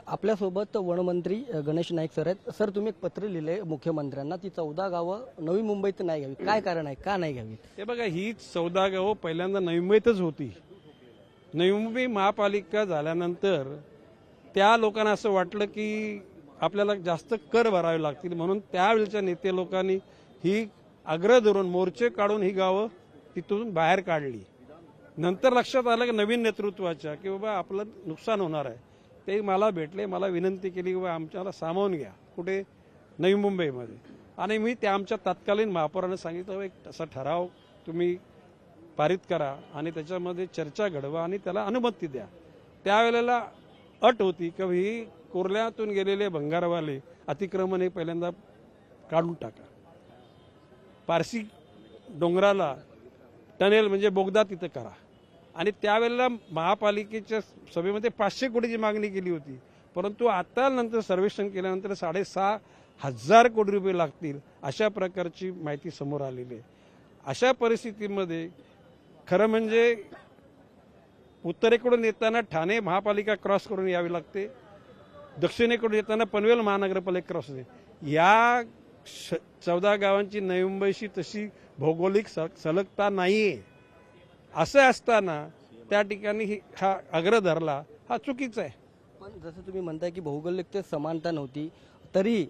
आपल्यासोबत वनमंत्री गणेश नाईक सर आहेत. सर, तुम्ही एक पत्र लिहिले मुख्यमंत्र्यांना, ती 14 गावं नवी मुंबईत नाही घ्यावी, काय कारण आहे, का नाही घ्यावी? हे बघा, ही 14 गावं पहिल्यांदा नवी मुंबईतच होती. नवी मुंबई महापालिका झाल्यानंतर त्या लोकांना असं वाटलं की आपल्याला जास्त कर भरावे लागतील, म्हणून त्यावेळच्या नेते लोकांनी ही आग्रह धरून मोर्चे काढून ही गावं तिथून बाहेर काढली. नंतर लक्षात आलं की नवीन नेतृत्वाच्या की बाबा आपलं नुकसान होणार आहे. ते मला भेटले, मला विनंती केली की बाबा आमच्याला सामावून घ्या कुठे, नवी मुंबईमध्ये. आणि मी त्या आमच्या तत्कालीन महापौरांना सांगितलं एक असा ठराव तुम्ही पारित करा आणि त्याच्यामध्ये चर्चा घडवा आणि त्याला अनुमती द्या. त्यावेळेला अट होती की ही कुर्ल्यातून गेलेले भंगारवाले अतिक्रमण हे पहिल्यांदा काढून टाका. पारसी डोंगराला टनेल म्हणजे बोगदा तिथं करा. आणि त्यावेळेला महापालिकेच्या सभेमध्ये 500 कोटीची मागणी केली होती, परंतु आता नंतर सर्वेक्षण केल्यानंतर 6,500 कोटी रुपये लागतील अशा प्रकारची माहिती समोर आलेली आहे. अशा परिस्थितीमध्ये खरं म्हणजे उत्तरेकडून येताना ठाणे महापालिका क्रॉस करून यावी लागते, दक्षिणेकडून येताना पनवेल महानगरपालिका क्रॉस होते. या 14 गावांची नवी मुंबईशी तशी भौगोलिक सलगता नाहीये. असं असताना त्या ठिकाणी हा आग्रह धरला, हा चुकीचा आहे. पण जसं तुम्ही म्हणताय की भौगोलिक समानता नव्हती, तरी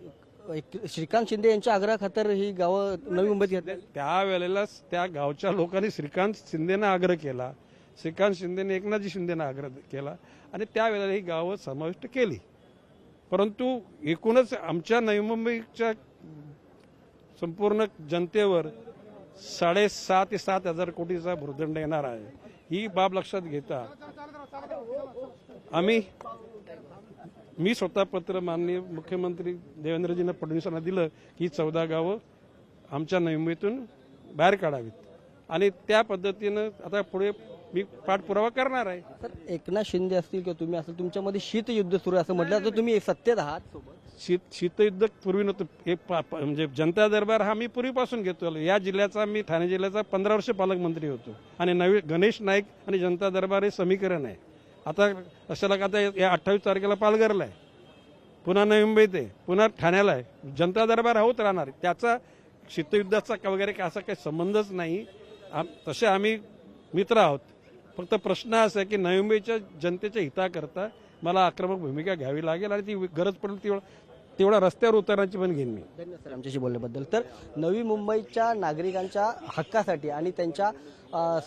श्रीकांत शिंदे यांच्या आग्रहाखातर ही गावं नवी मुंबईत घेतली. त्यावेळेला त्या गावच्या लोकांनी श्रीकांत शिंदेना आग्रह केला, श्रीकांत शिंदेने एकनाथजी शिंदेना आग्रह केला आणि त्यावेळेला ही गावं समाविष्ट केली. परंतु एकूणच आमच्या नवी मुंबईच्या संपूर्ण जनतेवर 6,500 ते 7,000 कोटीचा भुर्दंड येणार आहे. ही बाब लक्षात घेता मी स्वतः पत्र माननीय मुख्यमंत्री देवेंद्रजींना फडणवीसांना दिलं की 14 गावं आमच्या नवी मुंबईतून बाहेर काढावीत आणि त्या पद्धतीनं आता पुढे मी पाठपुरावा करणार आहे. तर एकनाथ शिंदे असतील किंवा तुम्ही असेल, तुमच्यामध्ये शीतयुद्ध सुरू असं म्हटलं तर तुम्ही सत्तेत आहात सोबत. शीतयुद्ध पूर्वी नव्हतं. म्हणजे जनता दरबार हा मी पूर्वीपासून घेतो. या जिल्ह्याचा मी ठाणे जिल्ह्याचा 15 वर्ष पालकमंत्री होतो आणि नवी गणेश नाईक आणि जनता दरबार हे समीकरण आहे. आता अशाला आता या 28 तारखेला पालघरला आहे, पुन्हा नवी मुंबईत आहे, पुन्हा ठाण्याला आहे. जनता दरबार होत राहणार. त्याचा शीतयुद्धाचा वगैरे असा काही संबंधच नाही. तसे आम्ही मित्र आहोत. फक्त प्रश्न असा आहे की नवी मुंबईच्या जनतेच्या हिताकरता मला आक्रमक भूमिका घ्यावी लागेल आणि ती गरज पडेल तेवढा रस्त्यावर उतरण्याची पण घेईन मी. धन्यवाद सर आमच्याशी बोलल्याबद्दल. तर नवी मुंबईच्या नागरिकांच्या हक्कासाठी आणि त्यांच्या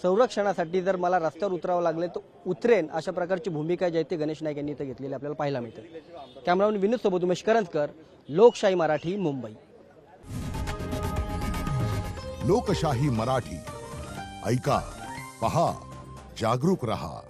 संरक्षणासाठी जर मला रस्त्यावर उतरावं लागले तर उतरेन, अशा प्रकारची भूमिका जी आहे ती गणेश नाईक यांनी इथं घेतलेली आपल्याला पाहायला मिळते. कॅमेरामॅन विनोद सोबत उमेश करंजकर, लोकशाही मराठी, मुंबई. लोकशाही मराठी ऐका, पहा, जागरूक रहा.